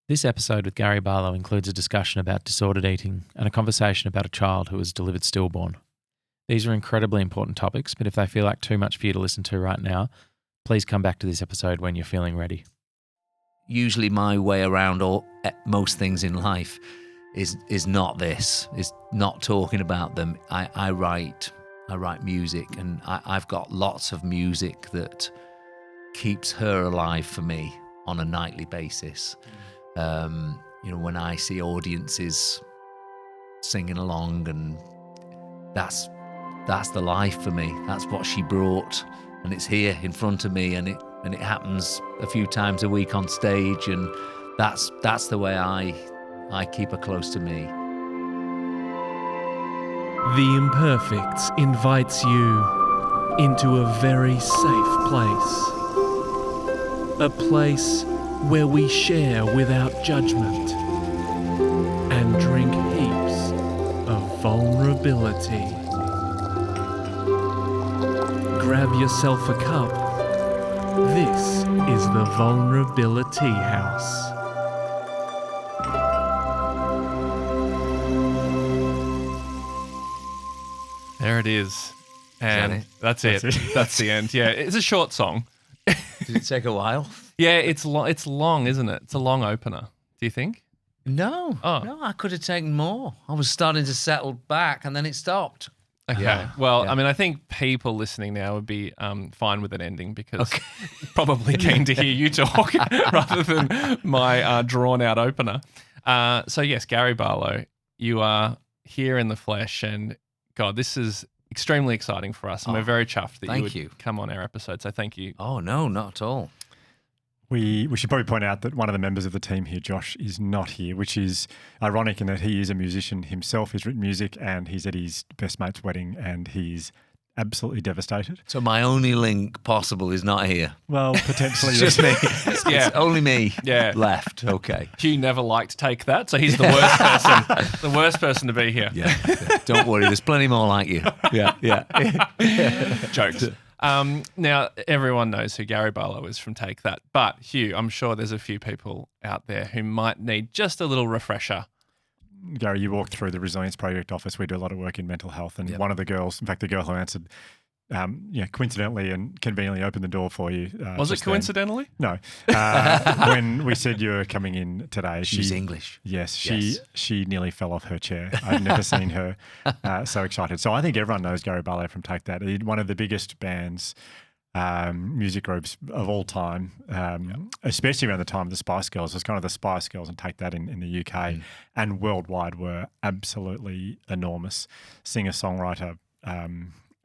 This episode with Gary Barlow includes a discussion about disordered eating and a conversation about a child who was delivered stillborn. These are incredibly important topics, but if they feel like too much for you to listen to right now, please come back to this episode when you're feeling ready. Usually my way around most things in life is not this, is not talking about them. I write music, and I've got lots of music that keeps her alive for me on a nightly basis. When I see audiences singing along, and that's the life for me. That's what she brought, and it's here in front of me, and it happens a few times a week on stage, and that's the way I keep her close to me. The Imperfects invites you into a very safe place. A place where we share without judgment and drink heaps of vulnerability. Grab yourself a cup. This is the Vulnerabilitea House. There it is. And that's it. That's the end. Yeah, it's a short song. Did it take a while? Yeah, it's long, isn't it? It's a long opener. Do you think? No, I could have taken more. I was starting to settle back, and then it stopped. Okay. Yeah. Well, I mean, I think people listening now would be fine with an ending because probably keen to hear you talk rather than my drawn-out opener. So yes, Gary Barlow, you are here in the flesh, and God, this is extremely exciting for us, and we're very chuffed that you would come on our episode. So thank you. Oh no, not at all. We should probably point out that one of the members of the team here, Josh, is not here, which is ironic in that he is a musician himself. He's written music and he's at his best mate's wedding and he's absolutely devastated. So my only link possible is not here. Well, potentially. It's just me. Yeah. It's only me left. Okay. Hugh never liked to take that, so he's the worst person. The worst person to be here. Yeah. Don't worry, there's plenty more like you. Yeah. Jokes. Now, everyone knows who Gary Barlow is from Take That, but Hugh, I'm sure there's a few people out there who might need just a little refresher. Gary, you walked through the Resilience Project office. We do a lot of work in mental health, and one of the girls, in fact, the girl who answered, coincidentally and conveniently opened the door for you. Was it coincidentally? No. When we said you were coming in today, she's English. Yes, she nearly fell off her chair. I've never seen her so excited. So I think everyone knows Gary Barlow from Take That. One of the biggest bands, music groups of all time, especially around the time of the Spice Girls. It was kind of the Spice Girls and Take That in the UK and worldwide were absolutely enormous. Singer-songwriter,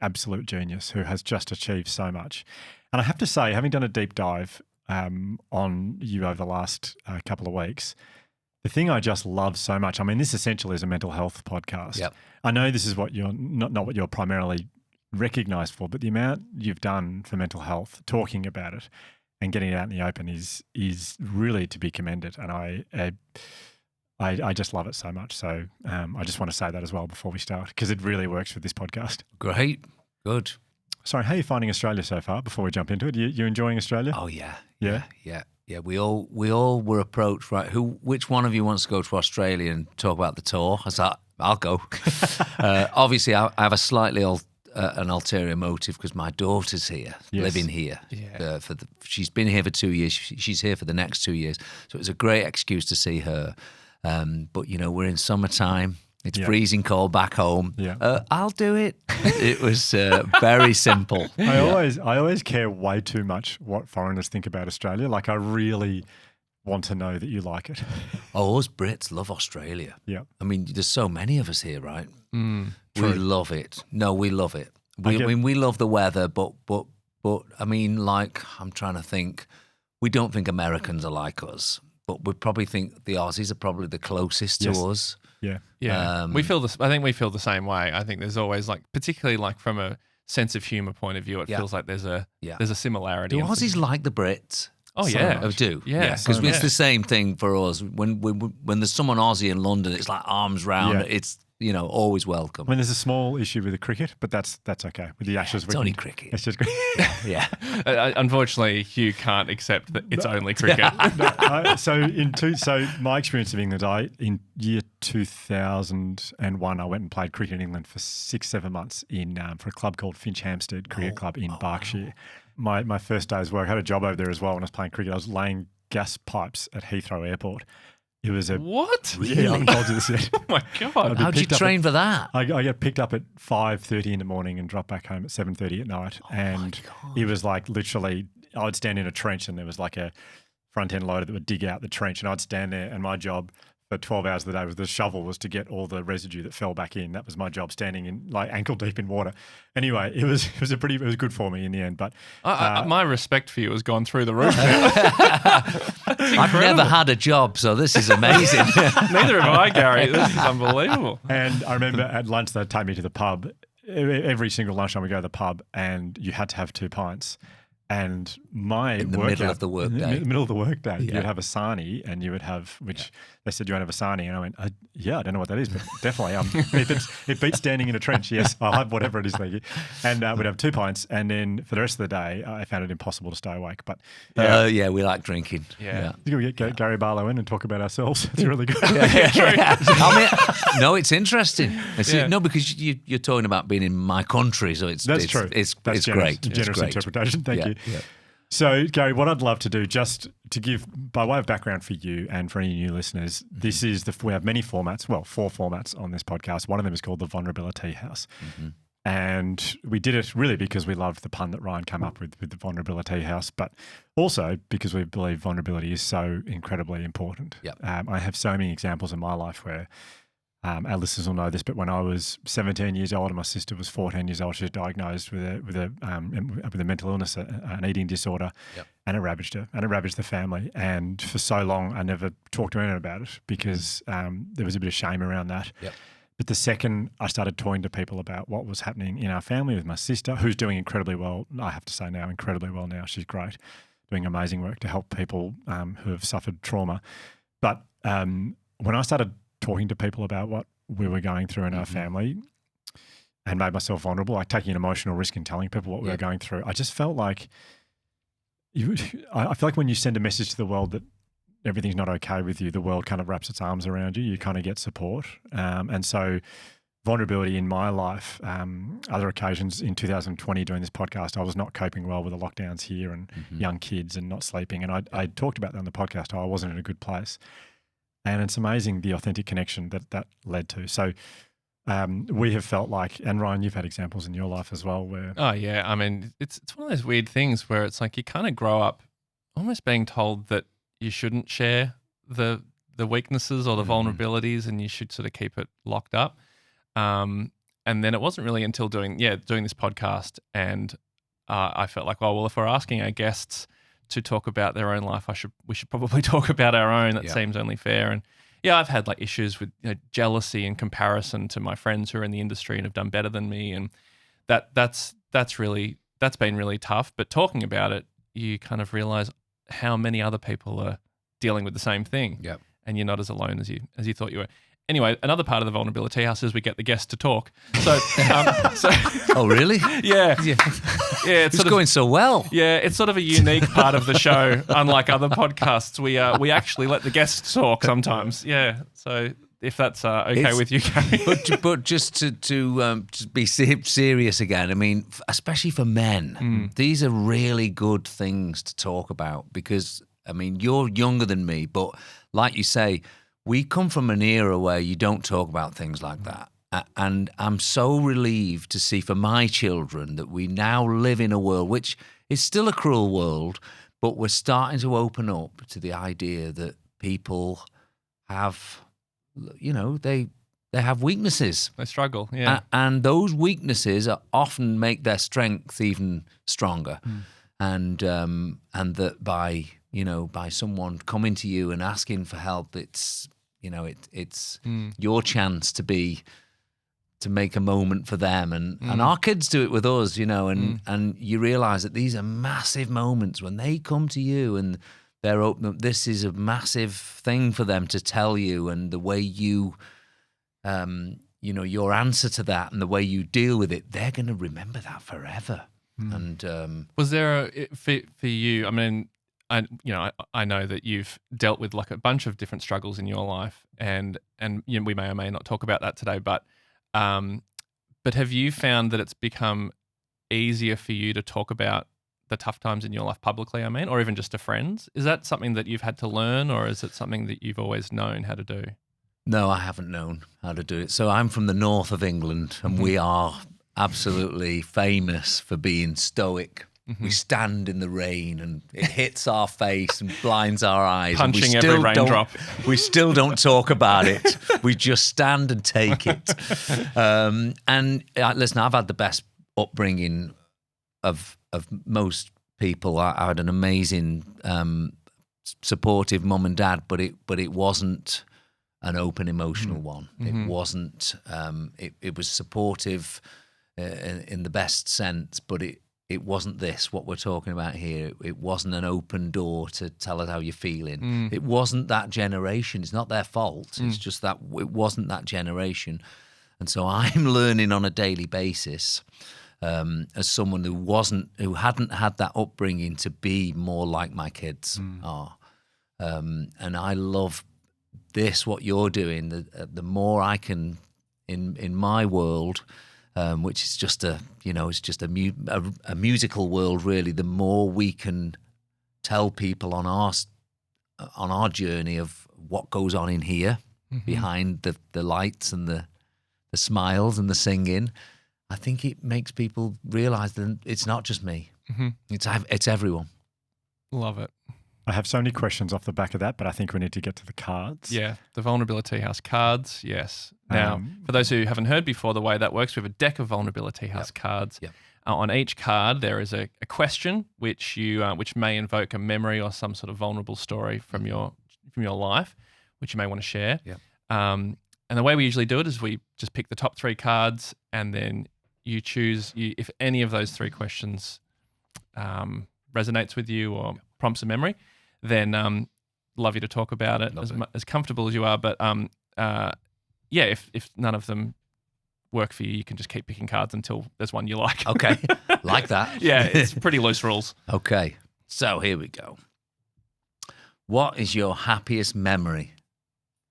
absolute genius who has just achieved so much. And I have to say, having done a deep dive on you over the last couple of weeks, the thing I just love so much, I mean, this essentially is a mental health podcast. Yep. I know this is what you're not what you're primarily recognised for, but the amount you've done for mental health, talking about it and getting it out in the open is really to be commended. And I just love it so much. So I just want to say that as well before we start, because it really works for this podcast. Great. Good. Sorry, how are you finding Australia so far before we jump into it? You enjoying Australia? Oh, yeah. Yeah? Yeah, we all were approached, right? Which one of you wants to go to Australia and talk about the tour? I said, I'll go. Obviously, I have a slightly an ulterior motive because my daughter's here, living here. Yeah. She's been here for 2 years. She's here for the next 2 years. So it was a great excuse to see her. But, we're in summertime. It's freezing cold back home. Yeah. I'll do it. It was very simple. I always care way too much what foreigners think about Australia. Like, I really want to know that you like it. Oh, us Brits love Australia. Yeah. I mean, there's so many of us here, right? True. We love it. No, we love it. We love the weather, but I mean, like, I'm trying to think. We don't think Americans are like us, but we probably think the Aussies are probably the closest to us. Yeah. We feel this. I think we feel the same way. I think there's always, like, particularly like from a sense of humour point of view, it feels like there's a similarity. Do Aussies like the Brits? Oh, so yeah. I do. Yeah. Because it's the same thing for us. When there's someone Aussie in London, it's like arms round. Yeah. always welcome. I mean, there's a small issue with the cricket, but that's okay. With the Ashes, It's only cricket. It's just cricket. Yeah. Unfortunately, Hugh can't accept that it's only cricket. So my experience of England, in year 2001, I went and played cricket in England for 6-7 months for a club called Finch Hampstead Cricket Club in Berkshire. My first day's work, I had a job over there as well when I was playing cricket. I was laying gas pipes at Heathrow Airport. It was What? Yeah, I haven't told you this yet. Oh my God. How'd you train for that? I get picked up at 5:30 in the morning and dropped back home at 7:30 at night. And it was like literally, I would stand in a trench and there was like a front end loader that would dig out the trench, and I'd stand there, and my job for 12 hours of the day with the shovel was to get all the residue that fell back in. That was my job, standing in like ankle deep in water. Anyway, it was good for me in the end. But my respect for you has gone through the roof. I've never had a job, so this is amazing. Neither have I, Gary. This is unbelievable. And I remember at lunch they'd take me to the pub. Every single lunchtime we go to the pub, and you had to have 2 pints. And in the middle of the workday. In the middle of the workday, you'd have a sarnie, and you would have, which they said, you want to have a sarnie? And I went, yeah, I don't know what that is, but definitely. If it beats standing in a trench, yes, I'll have whatever it is, thank you. And we'd have 2 pints, and then for the rest of the day, I found it impossible to stay awake. But we like drinking. Yeah. We get Gary Barlow in and talk about ourselves. It's really good. No, it's interesting. No, because you're talking about being in my country, so That's true. It's That's great. Generous It's great. interpretation. Thank you. Yeah. So, Gary, what I'd love to do, just to give, by way of background for you and for any new listeners, this is we have many formats, 4 formats on this podcast. One of them is called the Vulnerabilitea House. Mm-hmm. And we did it really because we loved the pun that Ryan came up with the Vulnerabilitea House, but also because we believe vulnerability is so incredibly important. Yep. I have so many examples in my life where our listeners will know this, but when I was 17 years old and my sister was 14 years old, she was diagnosed with a mental illness, an eating disorder, and it ravaged her, and it ravaged the family. And for so long, I never talked to anyone about it because there was a bit of shame around that. Yep. But the second I started talking to people about what was happening in our family with my sister, who's doing incredibly well, I have to say now, incredibly well now. She's great, doing amazing work to help people who have suffered trauma. But when I started talking to people about what we were going through in our family and made myself vulnerable, like taking an emotional risk in telling people what we were going through, I just felt like I feel like when you send a message to the world that everything's not okay with you, the world kind of wraps its arms around you. You kind of get support. And so vulnerability in my life, other occasions in 2020 doing this podcast, I was not coping well with the lockdowns here and young kids and not sleeping. And I talked about that on the podcast, how I wasn't in a good place. And it's amazing the authentic connection that led to. So we have felt like, and Ryan, you've had examples in your life as well where... Oh, yeah. I mean, it's one of those weird things where it's like you kind of grow up almost being told that you shouldn't share the weaknesses or the vulnerabilities and you should sort of keep it locked up. And then it wasn't really until doing this podcast and I felt like, oh, well, if we're asking our guests to talk about their own life, we should probably talk about our own. That seems only fair. And yeah, I've had like issues with jealousy and comparison to my friends who are in the industry and have done better than me, and that's been really tough. But talking about it, you kind of realize how many other people are dealing with the same thing, and you're not as alone as you thought you were. Anyway, another part of the Vulnerabilitea House is we get the guests to talk. So, oh really? Yeah. It's going so well. Yeah, it's sort of a unique part of the show. Unlike other podcasts, we actually let the guests talk sometimes. Yeah. So if that's okay with you, Gary. but just to be serious again, I mean, especially for men, these are really good things to talk about because, I mean, you're younger than me, but like you say, we come from an era where you don't talk about things like that. And I'm so relieved to see for my children that we now live in a world, which is still a cruel world, but we're starting to open up to the idea that people have, they have weaknesses. They struggle, yeah. And those weaknesses often make their strength even stronger. And that by someone coming to you and asking for help, it's your chance to make a moment for them, and our kids do it with us, and you realize that these are massive moments when they come to you and they're open up. This is a massive thing for them to tell you, and the way you your answer to that and the way you deal with it, they're going to remember that forever. And was there for you? I mean, I know that you've dealt with like a bunch of different struggles in your life, and we may or may not talk about that today, but have you found that it's become easier for you to talk about the tough times in your life publicly, or even just to friends? Is that something that you've had to learn, or is it something that you've always known how to do? No, I haven't known how to do it. So I'm from the north of England, and we are absolutely famous for being stoic. We stand in the rain and it hits our face and blinds our eyes. Punching every raindrop. We still don't talk about it. We just stand and take it. Listen, I've had the best upbringing of most people. I had an amazing, supportive mum and dad, but it wasn't an open emotional one. It wasn't. It was supportive in the best sense, but it wasn't this, what we're talking about here. It wasn't an open door to tell us how you're feeling. It wasn't that generation. It's not their fault. It's just that it wasn't that generation. And so I'm learning on a daily basis as someone who hadn't had that upbringing to be more like my kids are. And I love this, what you're doing. The more I can, in my world, which is just a musical world, really. The more we can tell people on our journey of what goes on in here, behind the lights and the smiles and the singing, I think it makes people realise that it's not just me. It's everyone. Love it. I have so many questions off the back of that, but I think we need to get to the cards. Yeah, the Vulnerabilitea House cards, yes. Now, for those who haven't heard before, the way that works, we have a deck of Vulnerabilitea House cards. Yep. On each card, there is a question which may invoke a memory or some sort of vulnerable story from your life, which you may want to share. Yep. And the way we usually do it is we just pick the top 3 cards, and then you choose if any of those 3 questions resonates with you or prompts a memory. Then love you to talk about it as comfortable as you are. But if none of them work for you, you can just keep picking cards until there's one you like. Okay, like that. Yeah, it's pretty loose rules. Okay, so here we go. What is your happiest memory?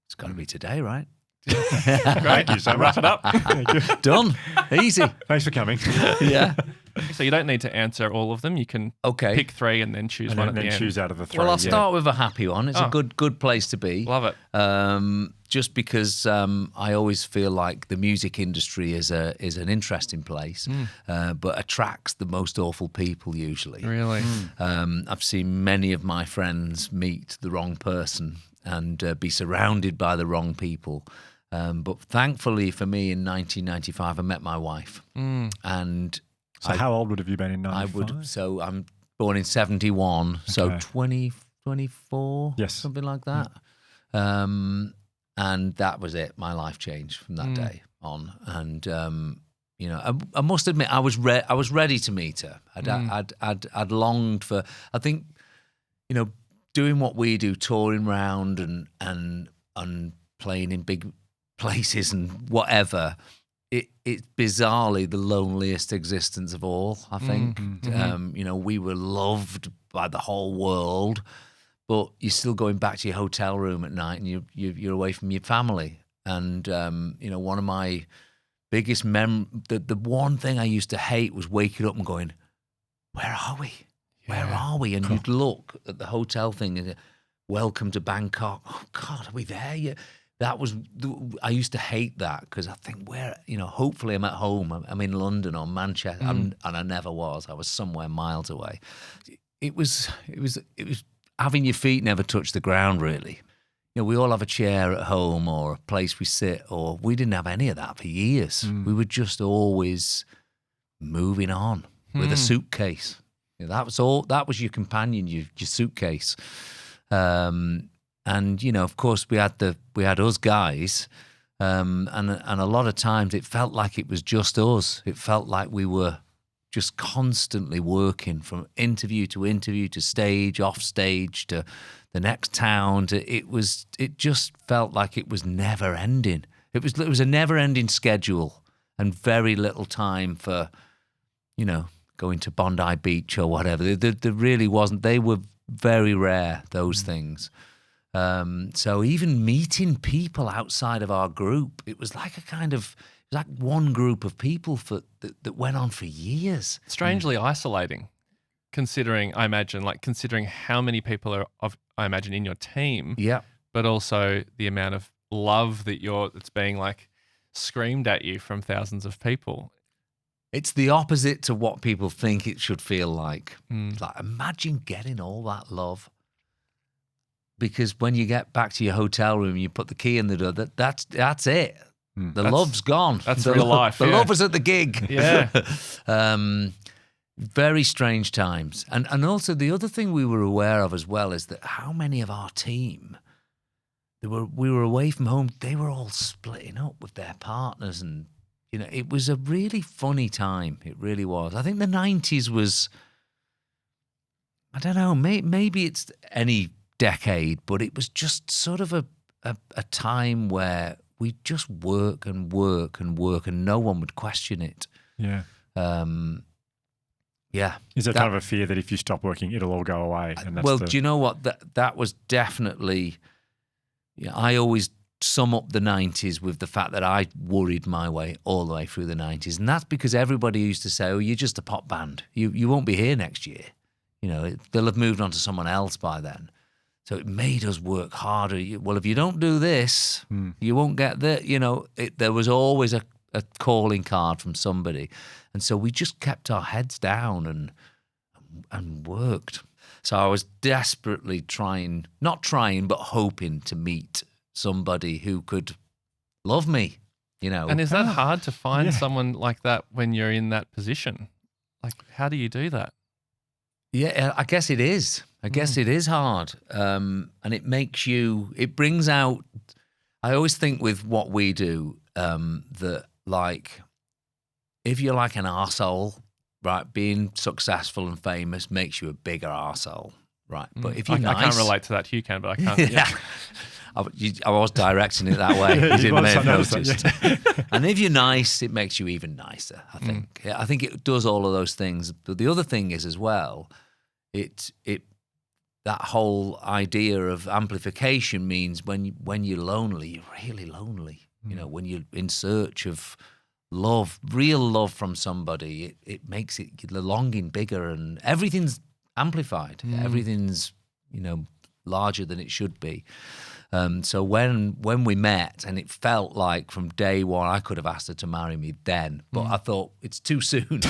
It's got to be today, right? Thank you so much. Wrap it up. Done. Easy. Thanks for coming. Yeah. So you don't need to answer all of them. You can pick 3 and then choose one at the end. Choose out of the 3. Well, I'll start with a happy one. It's a good place to be. Love it. Just because I always feel like the music industry is an interesting place, but attracts the most awful people usually. Really? I've seen many of my friends meet the wrong person and be surrounded by the wrong people. But thankfully for me, in 1995, I met my wife. And so how old would have you been in 95? So I'm born in 71, okay. so 24, yes, something like that. And that was it. My life changed from that day on. And I must admit, I was ready to meet her. I'd longed for. I think, doing what we do, touring around and playing in big places and whatever. It's bizarrely the loneliest existence of all, I think. We were loved by the whole world, but you're still going back to your hotel room at night and you're away from your family. And, one of my biggest the one thing I used to hate was waking up and going, where are we? Where are we? And you'd look at the hotel thing and welcome to Bangkok. Oh, God, are we there yet? I used to hate that because I think hopefully I'm at home. I'm in London or Manchester, and I never was. I was somewhere miles away. It was having your feet never touch the ground, really. We all have a chair at home or a place we sit, or we didn't have any of that for years. We were just always moving on with a suitcase. That was all. That was your companion, your suitcase. And of course, we had us guys, and a lot of times it felt like it was just us. It felt like we were just constantly working from interview to stage, off stage to the next town. It just felt like it was never ending. It was a never-ending schedule and very little time for, going to Bondi Beach or whatever. There really wasn't. They were very rare, those things. So even meeting people outside of our group, it was like one group of people that went on for years. Strangely isolating, considering how many people are, I imagine, in your team. Yeah. But also the amount of love that's being like screamed at you from thousands of people. It's the opposite to what people think it should feel like. It's like, imagine getting all that love. Because when you get back to your hotel room, you put the key in the door, that's it. Love's gone. That's real life. The love was at the gig. Yeah. Very strange times. And also the other thing we were aware of as well is that how many of our team, we were away from home, they were all splitting up with their partners, and it was a really funny time. It really was. I think the 90s was, I don't know, maybe it's any decade, but it was just sort of a time where we just work and work and work, and no one would question it. Yeah. Yeah. Is there kind of a fear that if you stop working, it'll all go away? And that's do you know what? That was definitely. I always sum up the 90s with the fact that I worried my way all the way through the 90s, and that's because everybody used to say, "Oh, you're just a pop band. You won't be here next year. They'll have moved on to someone else by then." So it made us work harder. Well, if you don't do this, you won't get there. There was always a calling card from somebody. And so we just kept our heads down and worked. So I was desperately not trying, but hoping to meet somebody who could love me, And is that hard to find someone like that when you're in that position? Like, how do you do that? Yeah, I guess it is. I guess it is hard. And it brings out, I always think with what we do, that like, if you're like an arsehole, right, being successful and famous makes you a bigger arsehole, right? But if you're nice, I can't relate to that. You can, but I can't. Yeah. I was directing it that way. You may have noticed. And if you're nice, it makes you even nicer, I think. I think it does all of those things. But the other thing is as well, that whole idea of amplification means when you're lonely, you're really lonely. When you're in search of love, real love from somebody, it makes the longing bigger, and everything's amplified. Everything's larger than it should be. So when we met, and it felt like from day one, I could have asked her to marry me then, but I thought it's too soon.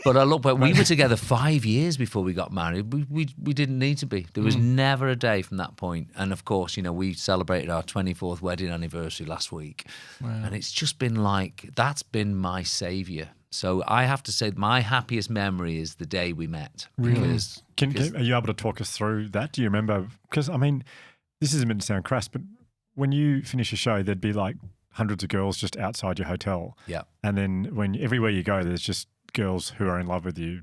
But I look back, we were together 5 years before we got married. We didn't need to be. There was never a day from that point. And of course, we celebrated our 24th wedding anniversary last week. Wow. And it's just been like, that's been my savior. So I have to say my happiest memory is the day we met. Really? Are you able to talk us through that? Do you remember? Because, I mean, this isn't meant to sound crass, but when you finish a show, there'd be like hundreds of girls just outside your hotel. Yeah. And then everywhere you go, there's just girls who are in love with you.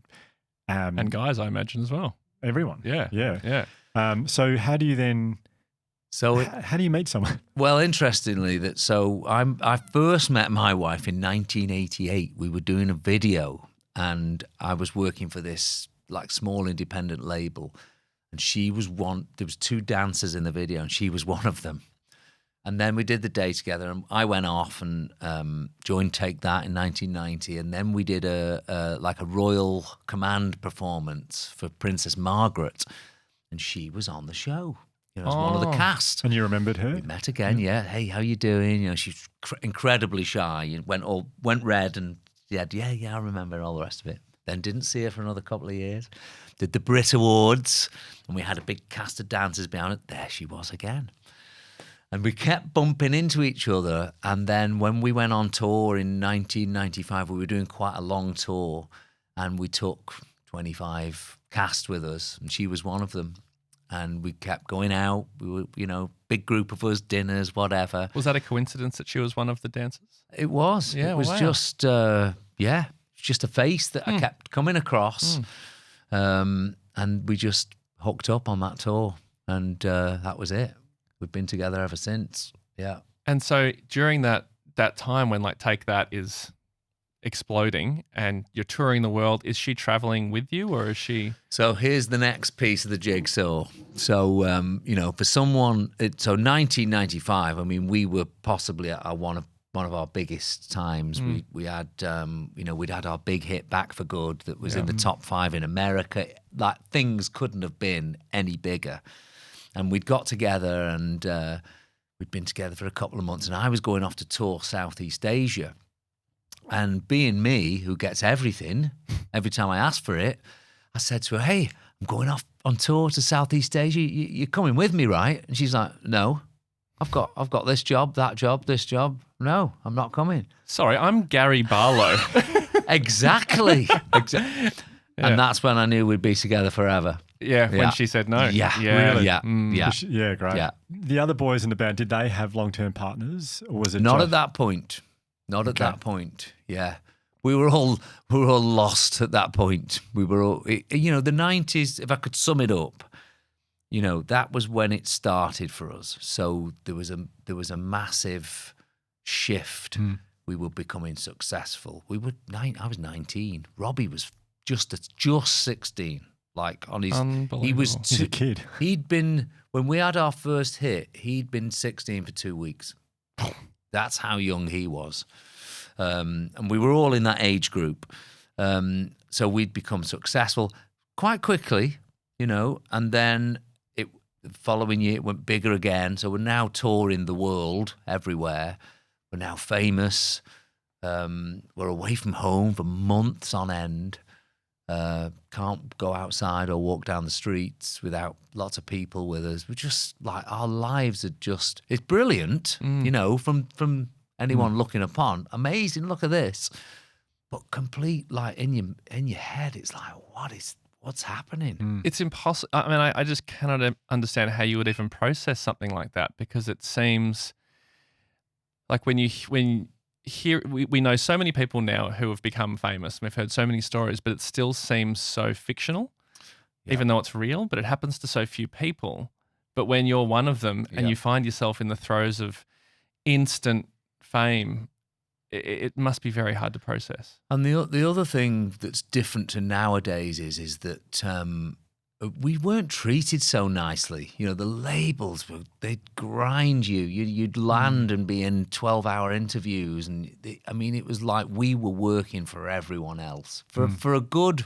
And guys, I imagine, as well. Everyone. Yeah. Yeah. So how do you then... how do you meet someone? Well, interestingly, I first met my wife in 1988. We were doing a video, and I was working for this like small independent label, and she was one. There was two dancers in the video, and she was one of them. And then we did the day together, and I went off and joined Take That in 1990, and then we did a royal command performance for Princess Margaret, and she was on the show. As one of the cast. And you remembered her? We met again, yeah. Hey, how you doing? She's incredibly shy. And went red and said, yeah, I remember all the rest of it. Then didn't see her for another couple of years. Did the Brit Awards, and we had a big cast of dancers behind it. There she was again. And we kept bumping into each other. And then when we went on tour in 1995, we were doing quite a long tour, and we took 25 cast with us, and she was one of them. And we kept going out. We were, big group of us, dinners, whatever. Was that a coincidence that she was one of the dancers? It was. Yeah, it was just, just a face that I kept coming across. And we just hooked up on that tour. And that was it. We've been together ever since. Yeah. And so during that time when like Take That is exploding and you're touring the world, is she traveling with you or is she? So here's the next piece of the jigsaw. So, for someone, so 1995, I mean, we were possibly at one of our biggest times. We had, we'd had our big hit Back for Good that was in the top 5 in America. Like things couldn't have been any bigger. And we'd got together and we'd been together for a couple of months and I was going off to tour Southeast Asia. And being me, who gets everything, every time I ask for it, I said to her, hey, I'm going off on tour to Southeast Asia. You're coming with me, right? And she's like, no, I've got this job, that job, this job. No, I'm not coming. Sorry, I'm Gary Barlow. Exactly. And that's when I knew we'd be together forever. Yeah, when she said no. Yeah, Really? Yeah, yeah. Yeah, great. Yeah. The other boys in the band, did they have long-term partners, or was it Not just... at that point. Not at that point. Yeah. We were all lost at that point. We were all, the 90s, if I could sum it up, that was when it started for us. So there was a massive shift. We were becoming successful. I was 19. Robbie was just 16. Like on his, he was He's a kid. When we had our first hit, he'd been 16 for 2 weeks. That's how young he was. And we were all in that age group. So we'd become successful quite quickly, and then the following year it went bigger again. So we're now touring the world everywhere. We're now famous. We're away from home for months on end. Can't go outside or walk down the streets without lots of people with us. We're just like, our lives are just, it's brilliant, from anyone looking upon. Amazing, look at this. But complete, like in your head, it's like, what's happening? It's impossible. I mean, I just cannot understand how you would even process something like that, because it seems like when you hear, we know so many people now who have become famous. We've heard so many stories, but it still seems so fictional, even though it's real, but it happens to so few people. But when you're one of them and you find yourself in the throes of instant fame, it must be very hard to process. And the other thing that's different to nowadays is that we weren't treated so nicely. The labels, they'd grind you. You'd land and be in 12-hour interviews. And it was like we were working for everyone else for a good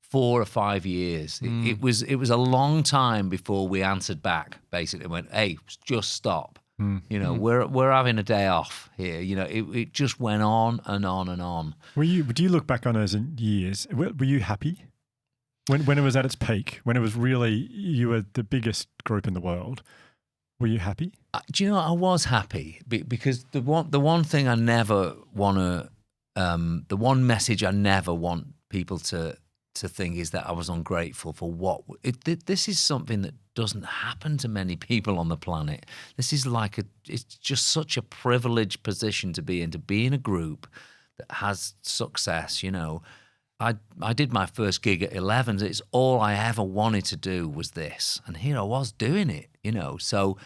4 or 5 years. It was a long time before we answered back, basically went, hey, just stop. We're having a day off here. It just went on and on and on. Do you look back on those years? Were you happy? When it was at its peak, when it was really, you were the biggest group in the world, were you happy? Do you know what? I was happy because the one thing I never want to, the one message I never want people to think is that I was ungrateful for what, this is something that doesn't happen to many people on the planet. This is it's just such a privileged position to be in a group that has success, I did my first gig at 11. It's all I ever wanted to do was this. And here I was doing it, So,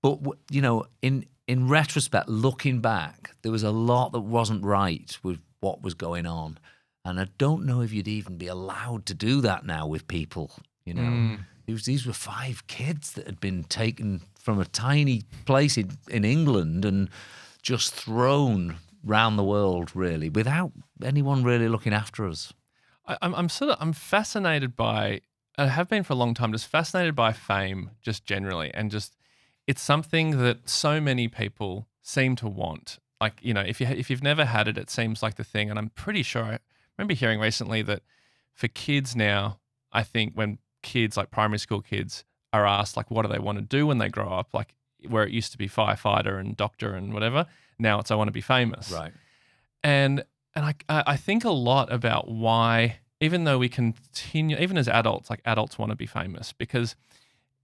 but, in retrospect, looking back, there was a lot that wasn't right with what was going on. And I don't know if you'd even be allowed to do that now with people, These were 5 kids that had been taken from a tiny place in England and just thrown round the world, really, without anyone really looking after us. I'm fascinated by, I have been for a long time, just fascinated by fame, just generally, and just it's something that so many people seem to want. Like, if you've never had it, it seems like the thing. And I'm pretty sure I remember hearing recently that for kids now, I think when kids, like primary school kids, are asked like what do they want to do when they grow up, like where it used to be firefighter and doctor and whatever, now it's I want to be famous. Right. And I think a lot about why, even though we continue, even as adults, like adults want to be famous because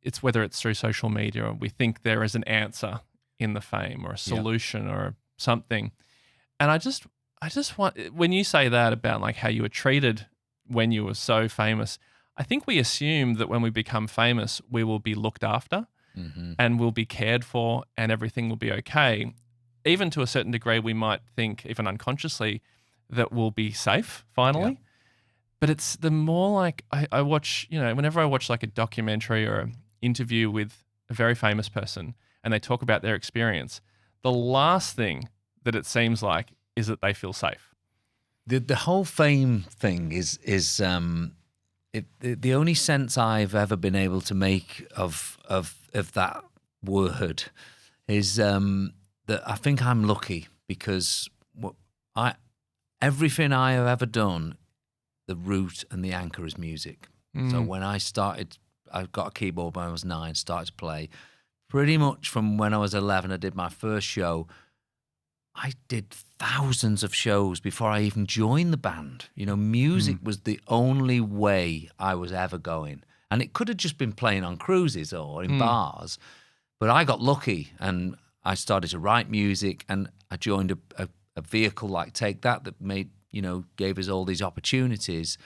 it's whether it's through social media or we think there is an answer in the fame or a solution or something. And I just want, when you say that about like how you were treated when you were so famous, I think we assume that when we become famous, we will be looked after. and we'll be cared for and everything will be okay. Even to a certain degree, we might think, even unconsciously, that we'll be safe finally. Yeah. But it's the more like I watch, whenever I watch like a documentary or an interview with a very famous person and they talk about their experience, the last thing that it seems like is that they feel safe. The whole fame thing is the only sense I've ever been able to make of that word is that I think I'm lucky because everything I have ever done, the root and the anchor is music. So when I got a keyboard when I was 9, started to play. Pretty much from when I was 11, I did my first show. I did thousands of shows before I even joined the band. Music was the only way I was ever going. And it could have just been playing on cruises or in bars. But I got lucky and I started to write music and I joined a vehicle like Take That made, gave us all these opportunities.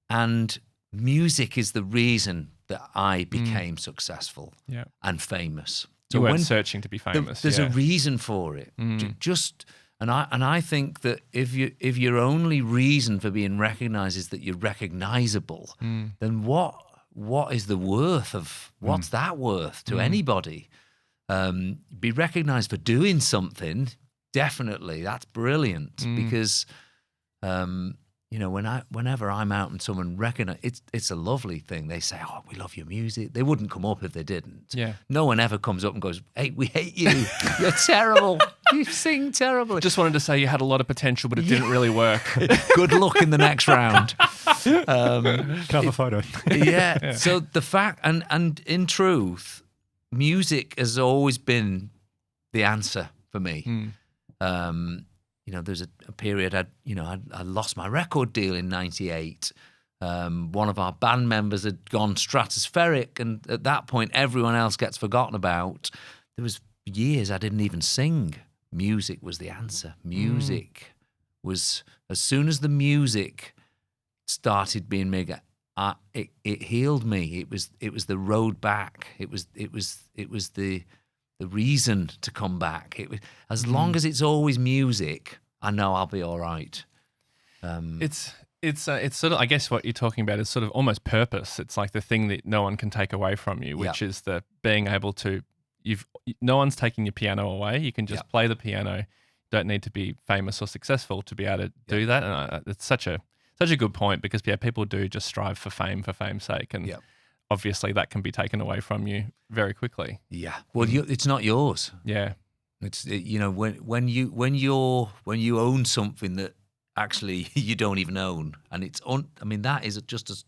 And music is the reason that I became successful and famous. So you weren't searching to be famous. There's a reason for it. And I think that if your only reason for being recognized is that you're recognizable, then what is the worth of what's that worth to anybody? Be recognized for doing something, definitely that's brilliant because whenever I'm out and someone recognize it's a lovely thing. They say, "Oh, we love your music." They wouldn't come up if they didn't. Yeah. No one ever comes up and goes, "Hey, we hate you. You're terrible. You sing terribly." Just wanted to say you had a lot of potential, but it didn't really work. Good luck in the next round. Cover photo. Yeah. So the fact, and in truth, music has always been the answer for me. There's a period I lost my record deal in '98. One of our band members had gone stratospheric, and at that point, everyone else gets forgotten about. There was years I didn't even sing. Music was the answer. Music was, as soon as the music started being bigger, it healed me. It was the road back. It was the reason to come back. As long as it's always music, I know I'll be all right. It's sort of, I guess what you're talking about is sort of almost purpose. It's like the thing that no one can take away from you, which is the being able to, no one's taking your piano away. You can just play the piano. Don't need to be famous or successful to be able to do that. And it's such a good point because people do just strive for fame's sake. And obviously that can be taken away from you very quickly. Yeah. Well, it's not yours. Yeah. It's when you own something that actually you don't even own, and that is just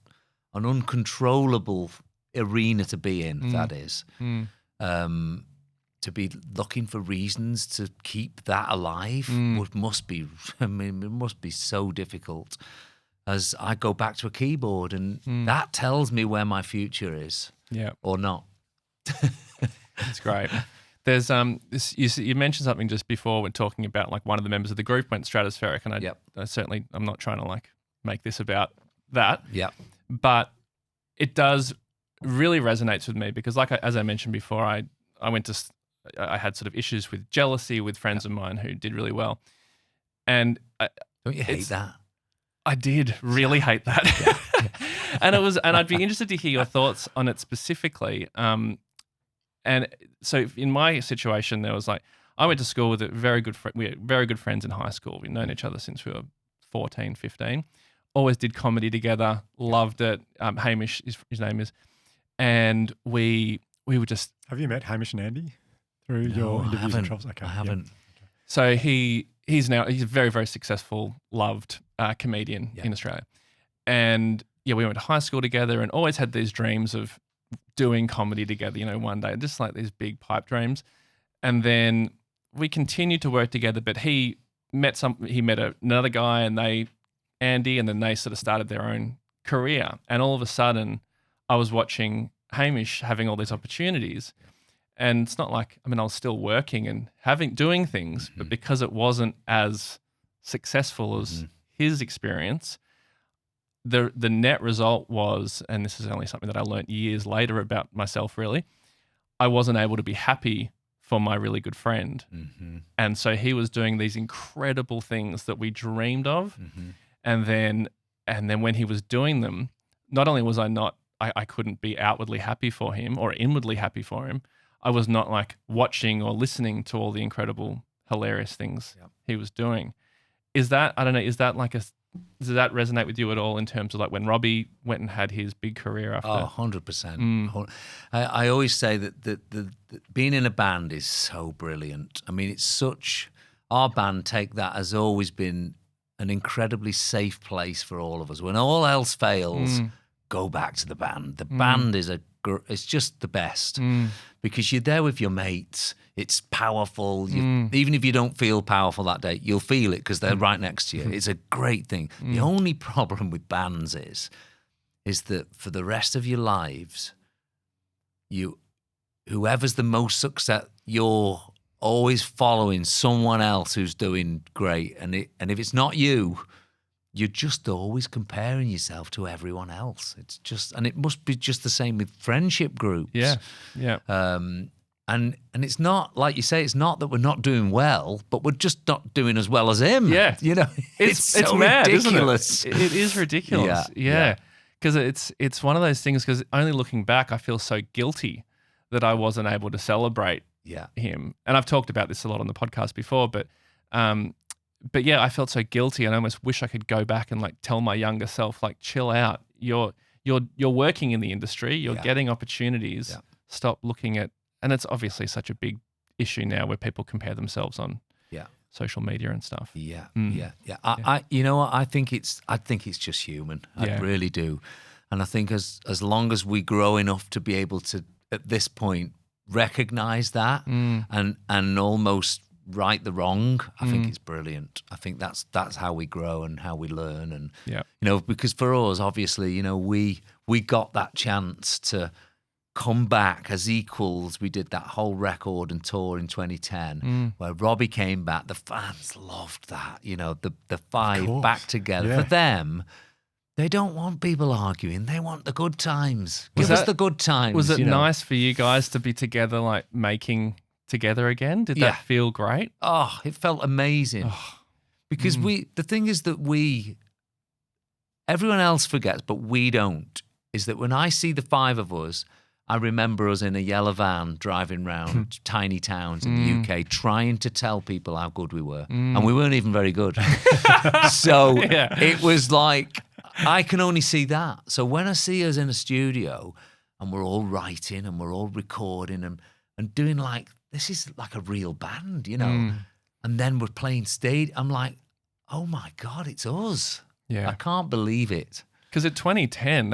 an uncontrollable arena to be in. That is to be looking for reasons to keep that alive. It must be so difficult. As I go back to a keyboard, and that tells me where my future is, or not. It's great. There's you mentioned something just before when talking about like one of the members of the group went stratospheric, and I certainly, I'm not trying to like make this about that. Yeah. But it does really resonates with me because, like as I mentioned before, I had sort of issues with jealousy with friends of mine who did really well, and don't you hate that? I did really hate that. And I'd be interested to hear your thoughts on it specifically. And so in my situation, there was like, I went to school with we had very good friends in high school. We've known each other since we were 14, 15. Always did comedy together, loved it. Hamish, his name is. And we were just... Have you met Hamish and Andy through your interviews and travels? Okay, I haven't. Yeah. So he's a very, very successful, loved comedian in Australia. And we went to high school together and always had these dreams of doing comedy together, one day, just like these big pipe dreams. And then we continued to work together, but he met another guy and Andy, and then they sort of started their own career. And all of a sudden I was watching Hamish having all these opportunities. And it's not like, I was still working and doing things, but because it wasn't as successful as his experience, the net result was, and this is only something that I learned years later about myself really, I wasn't able to be happy for my really good friend. Mm-hmm. And so he was doing these incredible things that we dreamed of. Mm-hmm. And then when he was doing them, not only was I couldn't be outwardly happy for him or inwardly happy for him, I was not like watching or listening to all the incredible, hilarious things he was doing. Is that, I don't know, does that resonate with you at all in terms of like when Robbie went and had his big career after? Oh, 100%. I always say that being in a band is so brilliant. I mean, our band has always been an incredibly safe place for all of us. When all else fails, go back to the band. The band it's just the best because you're there with your mates. It's powerful. Even if you don't feel powerful that day, you'll feel it because they're right next to you. It's a great thing. The only problem with bands is that for the rest of your lives, whoever's the most success, you're always following someone else who's doing great. And if it's not you, you're just always comparing yourself to everyone else. And it must be just the same with friendship groups. Yeah. And it's not, like you say, it's not that we're not doing well, but we're just not doing as well as him. Yeah. You know, It's so mad, ridiculous. isn't it? It is ridiculous. Yeah. Because it's one of those things, because only looking back, I feel so guilty that I wasn't able to celebrate him. And I've talked about this a lot on the podcast before, but yeah, I felt so guilty, and I almost wish I could go back and like tell my younger self, like, chill out. You're working in the industry. You're getting opportunities. Yeah. Stop looking at, and it's obviously such a big issue now where people compare themselves on social media and stuff. Yeah. I you know what? I think it's just human. I really do. And I think as long as we grow enough to be able to, at this point, recognize that and almost right the wrong, I think it's brilliant. I think that's how we grow and how we learn. And you know, because for us, obviously, you know, we got that chance to come back as equals. We did that whole record and tour in 2010 where Robbie came back. The fans loved that, you know, the five back together. For them, they don't want people arguing. They want the good times. Give us the good times. Was it nice for you guys to be together, like making together again? Did that feel great? Oh, it felt amazing. Because the thing is that everyone else forgets, but we don't, is that when I see the five of us, I remember us in a yellow van driving around tiny towns in the UK trying to tell people how good we were. And we weren't even very good. So it was like, I can only see that. So when I see us in a studio and we're all writing and we're all recording and doing like, this is like a real band, you know, and then we're playing stage, I'm like, oh my God, it's us. Yeah. I can't believe it. Because at 2010,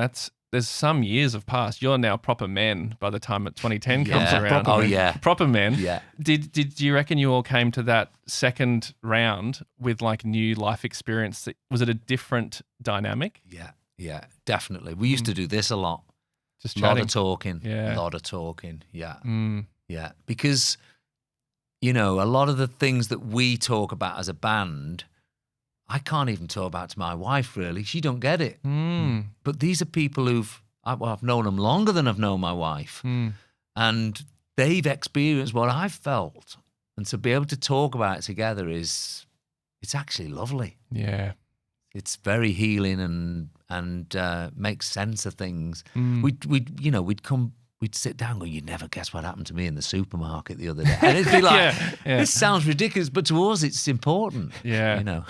there's some years have passed. You're now proper men by the time 2010 comes around. Proper men. Yeah. Did you reckon you all came to that second round with like new life experience? Was it a different dynamic? Yeah, definitely. We used to do this a lot. Just a chatting. lot of talking. Yeah. A lot of talking. Yeah. Yeah. Because, you know, a lot of the things that we talk about as a band, I can't even talk about to my wife, really. She don't get it. But these are people I've known them longer than I've known my wife. And they've experienced what I've felt. And to be able to talk about it together it's actually lovely. Yeah. It's very healing and makes sense of things. We'd sit down and go, you'd never guess what happened to me in the supermarket the other day. And it'd be like, this sounds ridiculous, but to us it's important. Yeah. You know.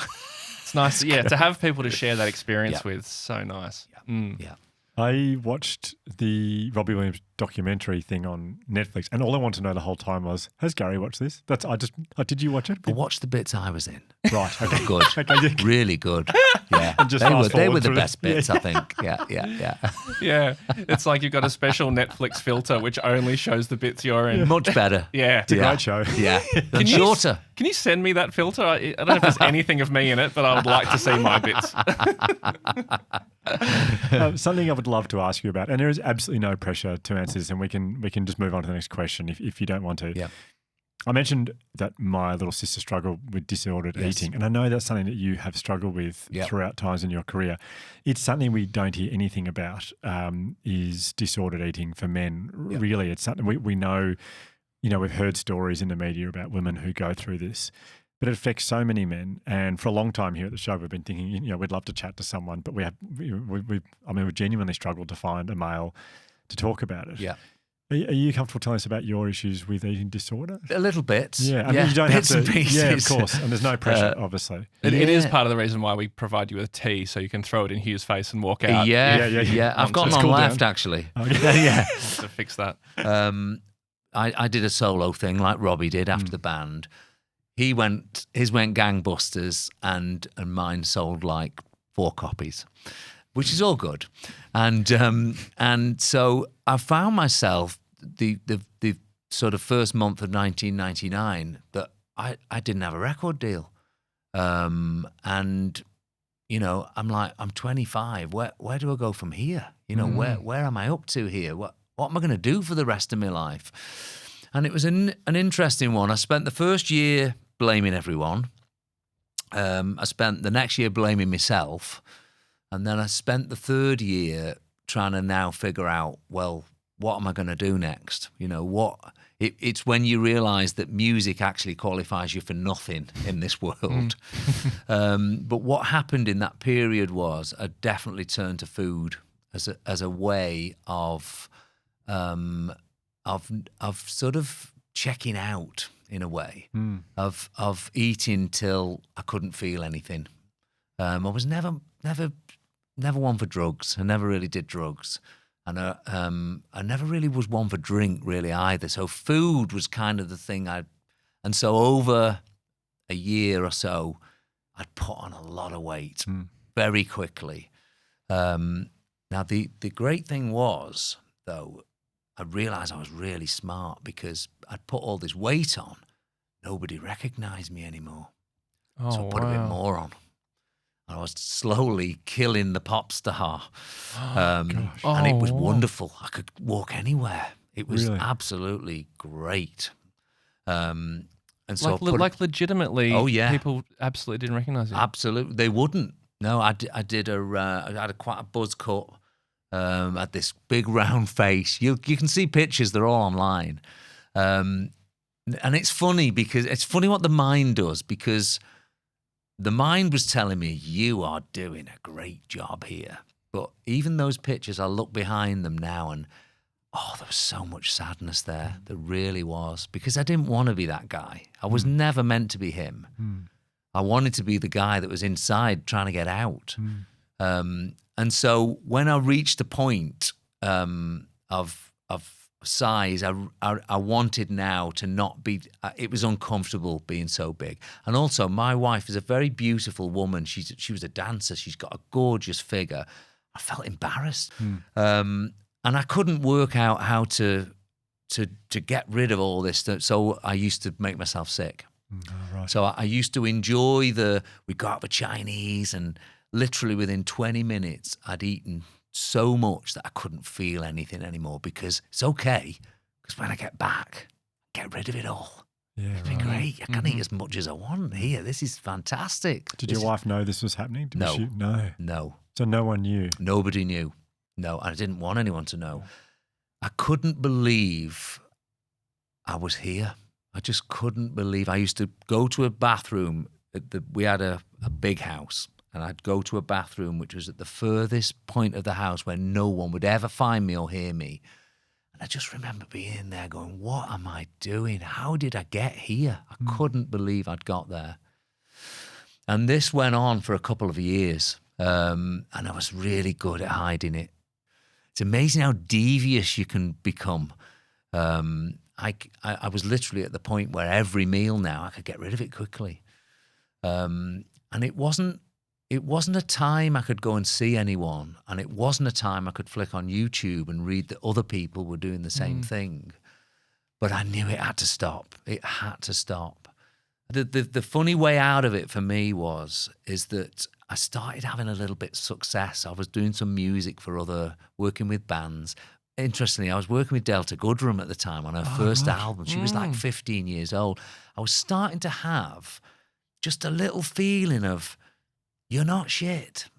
It's nice, to have people to share that experience with. So nice. Yeah. I watched the Robbie Williams documentary thing on Netflix, and all I wanted to know the whole time was, has Gary watched this? Did you watch it? I watched the bits I was in. Right. Okay. Good. Really good. Yeah. And just they were the through best bits, I think. Yeah. Yeah. It's like you've got a special Netflix filter which only shows the bits you're in. Much better. Yeah. It's a great show. Yeah. And shorter. Can you send me that filter? I don't know if there's anything of me in it, but I would like to see my bits. Something I would love to ask you about, and there is absolutely no pressure to answer this, and we can just move on to the next question if you don't want to. Yeah. I mentioned that my little sister struggled with disordered eating, and I know that's something that you have struggled with throughout times in your career. It's something we don't hear anything about, is disordered eating for men. Really, it's something we know, we've heard stories in the media about women who go through this, but it affects so many men. And for a long time here at the show, we've been thinking, we'd love to chat to someone, but we've genuinely struggled to find a male to talk about it. Yeah. Are you comfortable telling us about your issues with eating disorder? A little bit. Yeah, I mean, you don't have bits to. and pieces. Yeah, of course, and there's no pressure, obviously. It is part of the reason why we provide you with tea, so you can throw it in Hugh's face and walk out. Yeah. I've got one left, actually. Yeah. To fix that. I did a solo thing like Robbie did after the band. His went gangbusters, and mine sold like 4 copies, which is all good. And so I found myself the sort of first month of 1999 that I didn't have a record deal. And, I'm like, I'm 25. Where do I go from here? Where am I up to here? What am I going to do for the rest of my life? And it was an interesting one. I spent the first year blaming everyone. I spent the next year blaming myself. And then I spent the third year trying to now figure out, well, what am I going to do next? It's when you realise that music actually qualifies you for nothing in this world. But what happened in that period was I definitely turned to food as a way of sort of checking out in a way, of eating till I couldn't feel anything. I was never one for drugs. I never really did drugs. And I never really was one for drink really either. So food was kind of the thing and so over a year or so, I'd put on a lot of weight very quickly. Now the great thing was, though, I realised I was really smart because I'd put all this weight on. Nobody recognised me anymore. So I put a bit more on. I was slowly killing the pop star. And it was wonderful. I could walk anywhere. It was absolutely great. And so legitimately, people absolutely didn't recognize you. Absolutely. They wouldn't. No, I had quite a buzz cut. Had this big round face. You can see pictures, they're all online. And it's funny what the mind does, because the mind was telling me, you are doing a great job here. But even those pictures, I look behind them now and, there was so much sadness there. There really was. Because I didn't want to be that guy. I was never meant to be him. I wanted to be the guy that was inside trying to get out. And so when I reached a point of size, I wanted now to not be, it was uncomfortable being so big. And also my wife is a very beautiful woman. She was a dancer. She's got a gorgeous figure. I felt embarrassed. And I couldn't work out how to get rid of all this. So I used to make myself sick. Right. So I used to enjoy we'd go out for Chinese, and literally within 20 minutes, I'd eaten so much that I couldn't feel anything anymore, because it's okay, because when I get back, get rid of it all. Yeah, it'd be great. I can eat as much as I want here. This is fantastic. Did your wife know this was happening? No. No. So no one knew? Nobody knew. No, I didn't want anyone to know. I couldn't believe I was here. I just couldn't believe. I used to go to a bathroom. We had a big house. And I'd go to a bathroom which was at the furthest point of the house where no one would ever find me or hear me. And I just remember being in there going, what am I doing? How did I get here? I couldn't believe I'd got there. And this went on for a couple of years. And I was really good at hiding it. It's amazing how devious you can become. I was literally at the point where every meal now I could get rid of it quickly. And it wasn't a time I could go and see anyone, and it wasn't a time I could flick on YouTube and read that other people were doing the same thing. But I knew it had to stop. It had to stop. The funny way out of it for me is that I started having a little bit of success. I was doing some music for working with bands, interestingly, I was working with Delta Goodrem at the time on her first album. She was like 15 years old. I was starting to have just a little feeling of, you're not shit.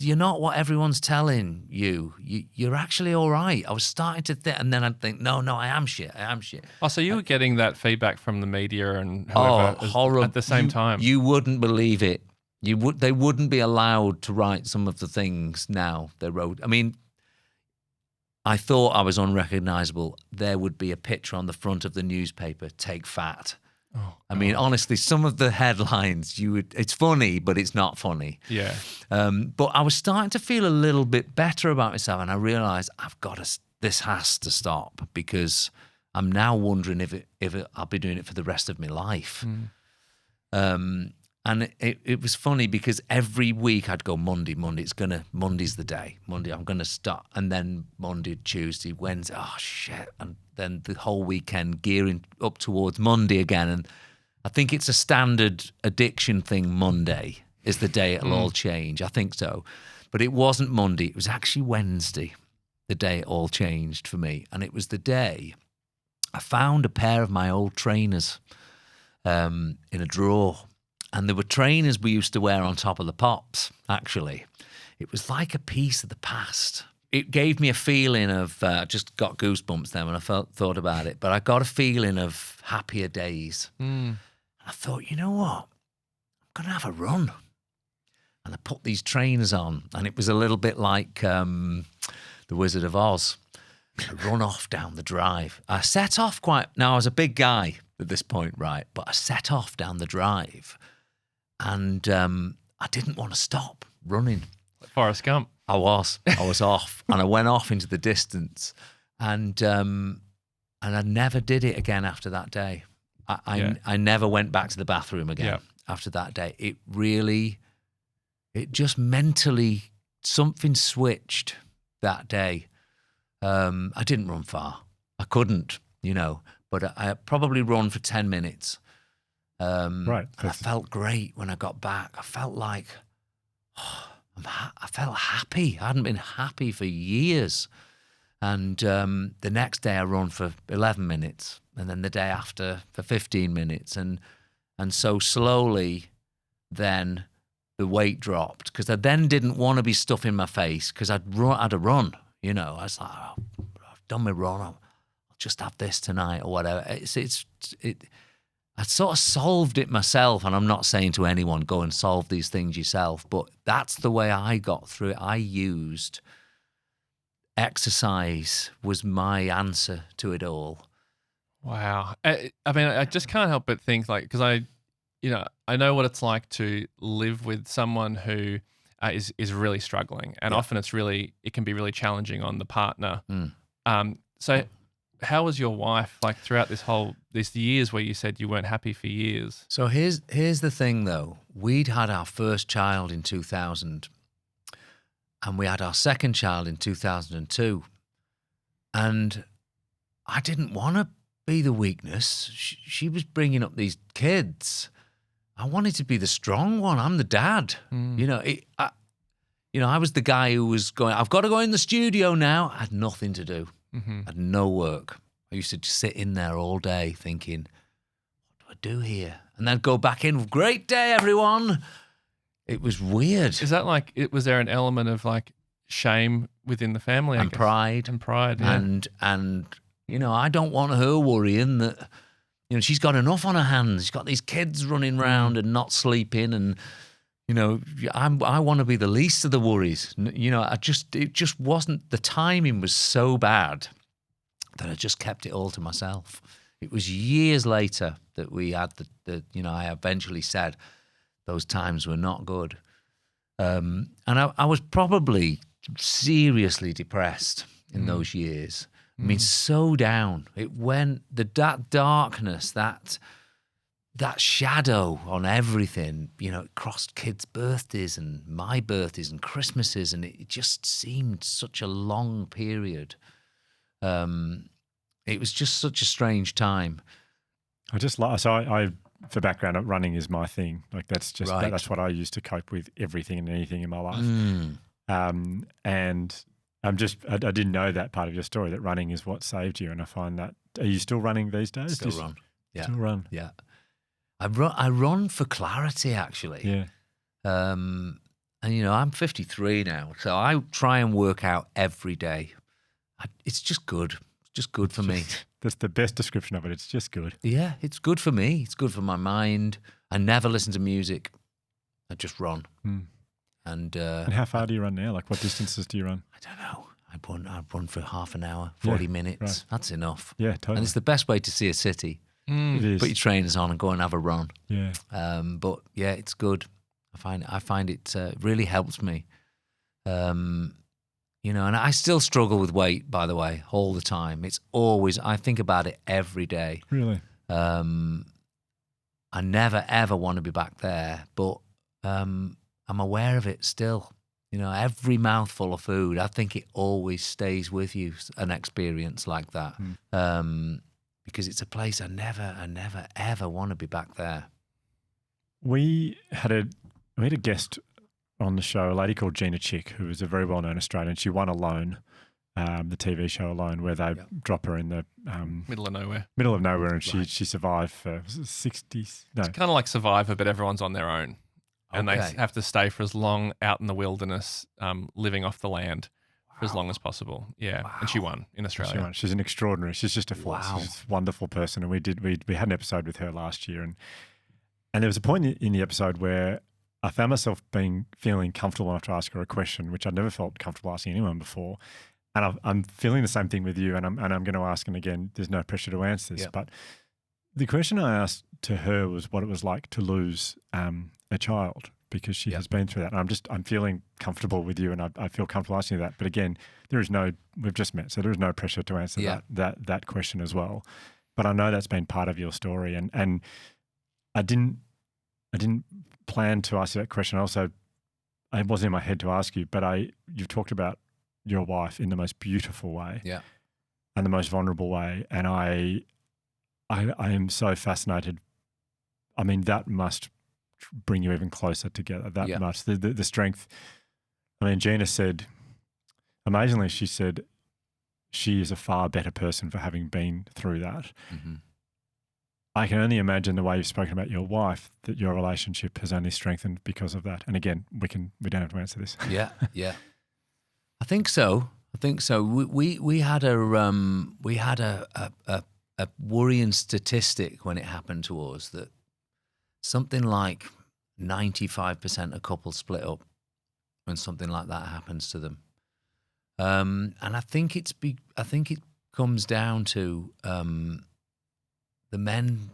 You're not what everyone's telling you. You're actually all right. I was starting to think, and then I'd think, no, I am shit. I am shit. Oh, so you were getting that feedback from the media and whoever horrible. at the same time. You wouldn't believe it. They wouldn't be allowed to write some of the things now they wrote. I mean, I thought I was unrecognizable. There would be a picture on the front of the newspaper, "Take Fat." Oh, I mean, honestly, some of the headlines, it's funny, but it's not funny. Yeah. But I was starting to feel a little bit better about myself, and I realized this has to stop, because I'm now wondering if I'll be doing it for the rest of my life. And it was funny, because every week I'd go Monday's the day. Monday, I'm going to start. And then Monday, Tuesday, Wednesday, oh shit. And then the whole weekend gearing up towards Monday again. And I think it's a standard addiction thing. Monday is the day it'll all change. I think so. But it wasn't Monday. It was actually Wednesday, the day it all changed for me. And it was the day I found a pair of my old trainers in a drawer. And there were trainers we used to wear on top of the pops, actually. It was like a piece of the past. It gave me a feeling of, just got goosebumps then when I thought about it, but I got a feeling of happier days. And I thought, you know what? I'm going to have a run. And I put these trainers on, and it was a little bit like The Wizard of Oz. I run off down the drive. I set off now I was a big guy at this point, right? But I set off down the drive. And I didn't want to stop running. Forrest Gump. I was off, and I went off into the distance, and I never did it again after that day. I never went back to the bathroom again after that day. It just mentally, something switched that day. I didn't run far. I couldn't, but I probably run for 10 minutes. Right. I felt great when I got back. I felt like, I felt happy. I hadn't been happy for years. And the next day I run for 11 minutes, and then the day after for 15 minutes. And so slowly then the weight dropped, because I then didn't want to be stuffing my face, because I'd had a run, I was like, I've done my run. I'll just have this tonight or whatever. I sort of solved it myself, and I'm not saying to anyone, go and solve these things yourself, but that's the way I got through it. I used exercise was my answer to it all. Wow. I mean, I just can't help but think, because I know what it's like to live with someone who is really struggling, and often it can be really challenging on the partner. So how was your wife throughout these years where you said you weren't happy for years? So here's the thing, though. We'd had our first child in 2000, and we had our second child in 2002. And I didn't want to be the weakness. She was bringing up these kids. I wanted to be the strong one. I'm the dad. I was the guy who was going, I've got to go in the studio now. I had nothing to do. I had no work. I used to just sit in there all day thinking, what do I do here? And then go back in, great day, everyone. It was weird. Is that was there an element of shame within the family? And pride. And pride, yeah. And I don't want her worrying that, she's got enough on her hands. She's got these kids running around and not sleeping, and I want to be the least of the worries. It just wasn't, the timing was so bad that I just kept it all to myself. It was years later that we had I eventually said those times were not good. And I was probably seriously depressed in those years. I mean, so down. It went, that darkness, that shadow on everything, it crossed kids' birthdays and my birthdays and Christmases, and it just seemed such a long period. It was just such a strange time. I for background, running is my thing. That's just, Right. that's what I use to cope with everything and anything in my life. And I didn't know that part of your story, that running is what saved you. And I find that, are you still running these days? Still run. Yeah. Still run. Yeah. I run for clarity, actually. Yeah. And, I'm 53 now, so I try and work out every day. It's just good. It's just good for me. That's the best description of it. It's just good. Yeah, it's good for me. It's good for my mind. I never listen to music. I just run. And how far do you run now? Like, what distances do you run? I don't know. I run for half an hour, 40 minutes. Right. That's enough. Yeah, totally. And it's the best way to see a city. It is. Put your trainers on and go and have a run. Yeah. But yeah, it's good. I find it really helps me. And I still struggle with weight, by the way, all the time. It's always, I think about it every day. Really? I never, ever want to be back there, but I'm aware of it still. Every mouthful of food, I think it always stays with you, an experience like that. Because it's a place I never, ever want to be back there. We had a guest on the show, a lady called Gina Chick, who is a very well-known Australian. She won Alone, the TV show Alone, where they drop her in the Middle of nowhere. And she survived for 60. No, It's kind of like Survivor, but everyone's on their own. And they Okay. have to stay for as long out in the wilderness, living off the land for as long as possible. Yeah. And she won in Australia. she's an extraordinary. She's just a force. Wow. She's a wonderful person, and we had an episode with her last year, and there was a point in the episode where I found myself feeling comfortable enough to ask her a question, which I'd never felt comfortable asking anyone before. And I'm feeling the same thing with you, and I'm going to ask. And again, there's no pressure to answer this, but the question I asked to her was what it was like to lose a child, because she has been through that. And I'm feeling comfortable with you, and I feel comfortable asking you that. But again, we've just met, so there is no pressure to answer that question as well. But I know that's been part of your story, and I didn't plan to ask you that question. Also, it wasn't in my head to ask you, but you've talked about your wife in the most beautiful way, and the most vulnerable way, and I am so fascinated. I mean, that must bring you even closer together. That much, the strength. I mean, Gina said, amazingly, she said she is a far better person for having been through that. Mm-hmm. I can only imagine the way you've spoken about your wife, that your relationship has only strengthened because of that. And again, we don't have to answer this. Yeah. I think so. We had a worrying statistic when it happened to us, that something like 95% of couples split up when something like that happens to them. And I think it comes down to the men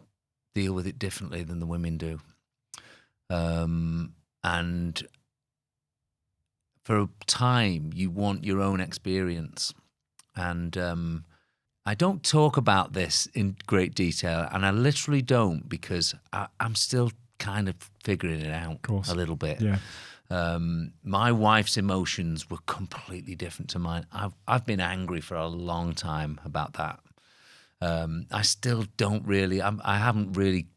deal with it differently than the women do. And for a time, you want your own experience. And I don't talk about this in great detail, and I literally don't, because I'm still kind of figuring it out a little bit. Yeah. My wife's emotions were completely different to mine. I've been angry for a long time about that. I still don't really, I haven't really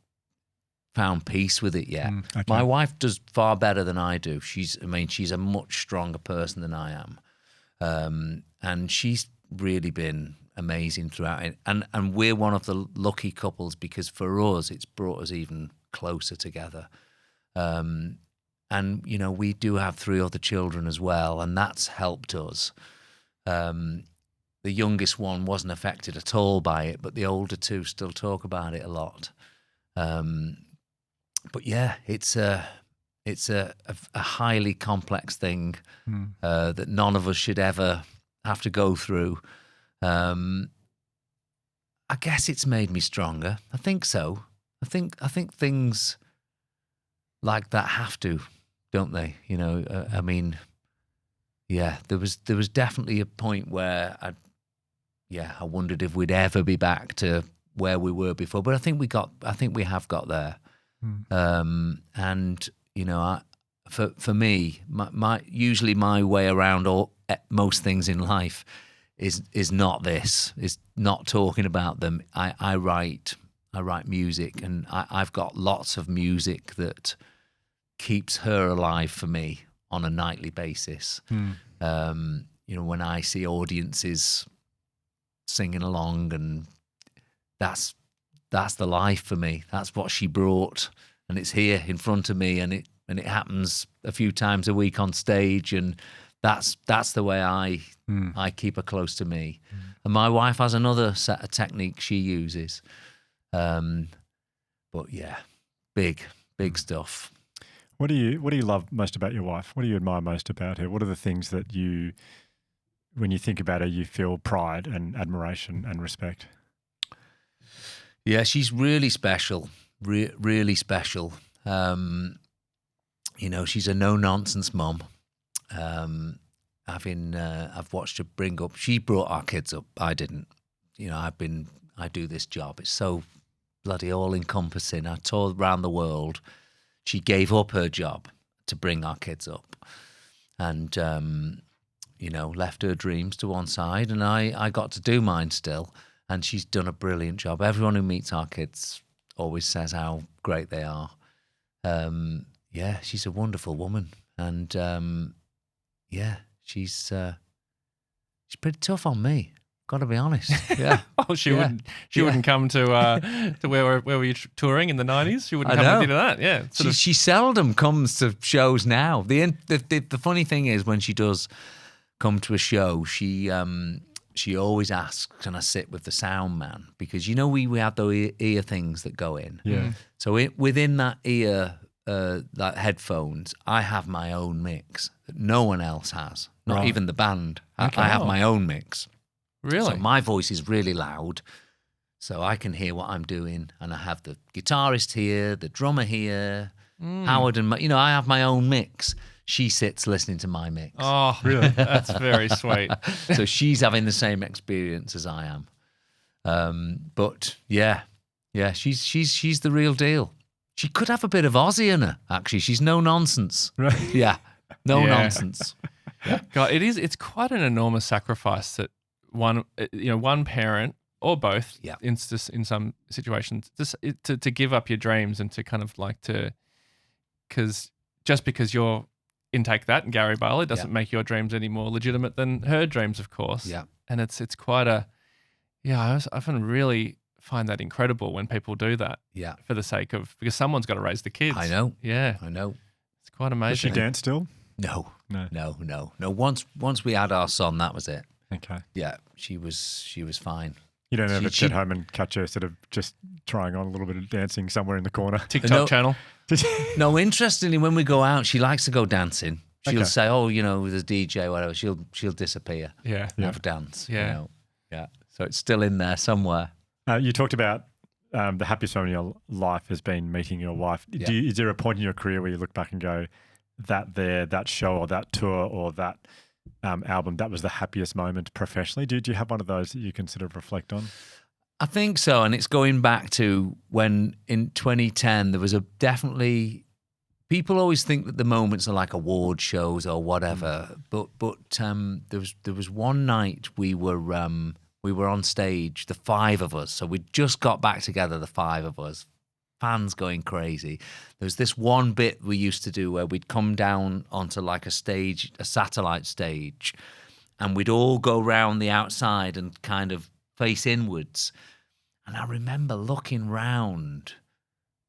found peace with it yet. Okay. My wife does far better than I do. She's a much stronger person than I am. And she's really been amazing throughout it. And we're one of the lucky couples, because for us, it's brought us even closer together. And, we do have 3 other children as well, and that's helped us. The youngest one wasn't affected at all by it, but the older 2 still talk about it a lot. But yeah, it's a highly complex thing that none of us should ever have to go through. I guess it's made me stronger. I think so. I think things like that have to, don't they? I mean, yeah, there was definitely a point where I wondered if we'd ever be back to where we were before. But I think we have got there. And for me, usually my way around most things in life is not this. Is not talking about them. I write music, and I've got lots of music that keeps her alive for me on a nightly basis. when I see audiences singing along, and that's the life for me. That's what she brought, and it's here in front of me, and it happens a few times a week on stage, and that's the way I keep her close to me. And my wife has another set of techniques she uses. But yeah, big stuff. What do you love most about your wife? What do you admire most about her? What are the things that you, when you think about her, you feel pride and admiration and respect? Yeah, she's really special, really special. She's a no-nonsense mum. I've watched her bring up. She brought our kids up. I didn't. I do this job. It's so bloody all-encompassing. I toured around the world. She gave up her job to bring our kids up, and left her dreams to one side, and I got to do mine still. And she's done a brilliant job. Everyone who meets our kids always says how great they are. She's a wonderful woman, and she's pretty tough on me. Got to be honest. Yeah. She wouldn't come to where were you touring in the 90s? She wouldn't come with you to that. Yeah. She seldom comes to shows now. The funny thing is, when she does come to a show, she always asks, can I sit with the sound man? Because we have the ear things that go in. Yeah. So within that ear, that headphones, I have my own mix that no one else has. Not even the band. Okay. I have my own mix. Really? So my voice is really loud, so I can hear what I'm doing, and I have the guitarist here, the drummer here, Howard, and I have my own mix. She sits listening to my mix. Oh, really? That's very sweet. So she's having the same experience as I am. But yeah, she's the real deal. She could have a bit of Aussie in her, actually. She's no nonsense. Right. Yeah, no nonsense. Yeah. God, it's quite an enormous sacrifice that one parent or both, in some situations, to give up your dreams and to kind of like because you're intake that and Gary Barlow doesn't make your dreams any more legitimate than her dreams, of course. Yeah. And it's quite I often really find that incredible when people do that. Yeah. For the sake of, because someone's got to raise the kids. I know. Yeah. I know. It's quite amazing. Does she dance still? No. Once we had our son, that was it. Okay. Yeah, she was fine. You don't ever get home and catch her sort of just trying on a little bit of dancing somewhere in the corner? TikTok channel? No, interestingly, when we go out, she likes to go dancing. She'll say, there's a DJ, whatever. She'll disappear. Yeah. Have a dance. Yeah. Yeah. So it's still in there somewhere. You talked about the happiest moment in your life has been meeting your wife. Yeah. Is there a point in your career where you look back and go, that show or that tour or that album, that was the happiest moment professionally? Do you have one of those that you can sort of reflect on? I think so, and it's going back to when in 2010 there was definitely. People always think that the moments are like award shows or whatever, but there was one night we were on stage, the five of us. So we just got back together, the five of us, fans going crazy. There was this one bit we used to do where we'd come down onto like a stage, a satellite stage, and we'd all go round the outside and kind of face inwards. And I remember looking round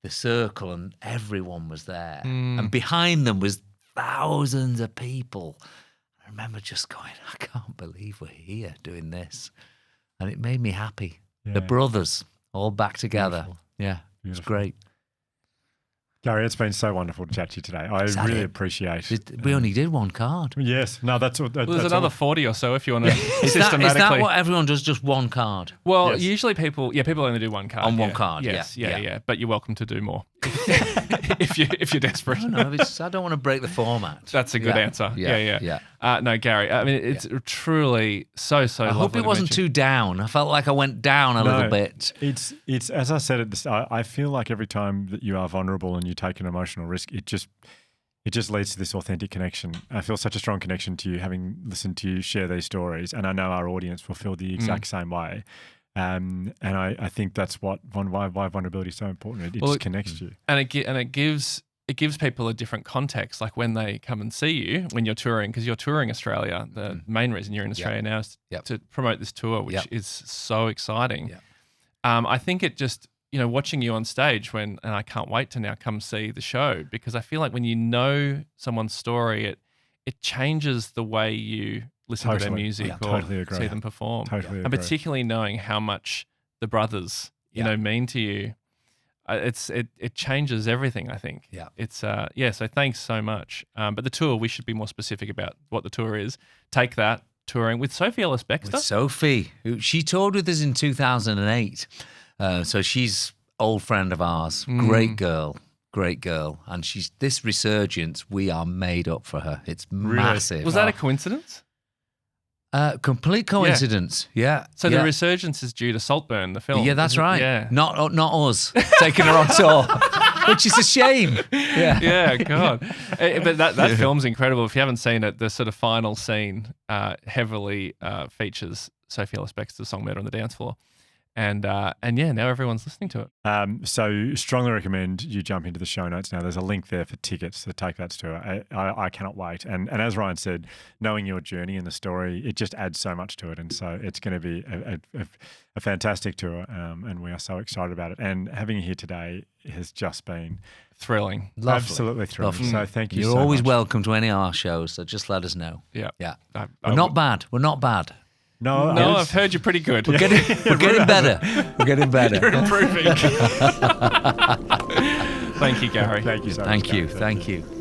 the circle and everyone was there. And behind them was thousands of people. I remember just going, I can't believe we're here doing this. And it made me happy. Yeah. The brothers all back together. Beautiful. Yeah, it's great. Gary, it's been so wonderful to chat to you today. I really appreciate it. We only did one card. Yes. No, that's all. There's another 40 or so if you want to Is systematically. that what everyone does, just one card? Well, Yes. usually people only do one card. On one card, Yes, yeah. yeah. But you're welcome to do more if you're desperate. I don't know. I don't want to break the format. That's a good answer. Yeah. No, Gary, I mean, it's truly so I hope lovely it to wasn't meet you. too down. I felt like I went down a little bit. It's as I said at the start, I feel like every time that you are vulnerable and you take an emotional risk, it just leads to this authentic connection. I feel such a strong connection to you, having listened to you share these stories, and I know our audience will feel the exact same way. And I think that's why vulnerability is so important. It just connects you. And it gives it gives people a different context. Like when they come and see you when you're touring, because you're touring Australia. The main reason you're in Australia now is to promote this tour, which is so exciting. I think it just, watching you on stage and I can't wait to now come see the show, because I feel like when you know someone's story, it changes the way you listen to their music or see them perform. Totally and agree. particularly knowing how much the brothers, mean to you. It changes everything, I think. It's so thanks so much. But the tour, we should be more specific about what the tour is. Take That, touring with Sophie Ellis-Bextor. With Sophie, she toured with us in 2008. So she's old friend of ours. Great girl. And she's this resurgence, we are made up for her. It's massive. Was that a coincidence? Complete coincidence, So the resurgence is due to Saltburn, the film. Yeah, that's right. Yeah. Not us taking her on tour, which is a shame. Yeah, God. But that film's incredible. If you haven't seen it, the sort of final scene heavily features Sophie Ellis-Bextor's song "Murder on the Dance Floor." And now everyone's listening to it. So strongly recommend you jump into the show notes now. There's a link there for tickets to Take That tour. I cannot wait. And as Ryan said, knowing your journey and the story, it just adds so much to it. And so it's going to be a fantastic tour, and we are so excited about it. And having you here today has just been thrilling. Lovely. Absolutely thrilling. Lovely. So thank you You're so always much. welcome to any of our shows, so just let us know. Yeah. We're not bad. No, I've heard you're pretty good. We're getting better. We're getting better. You're improving. Thank you, Gary. Thank you so much. Thank you. Gary. Thank you.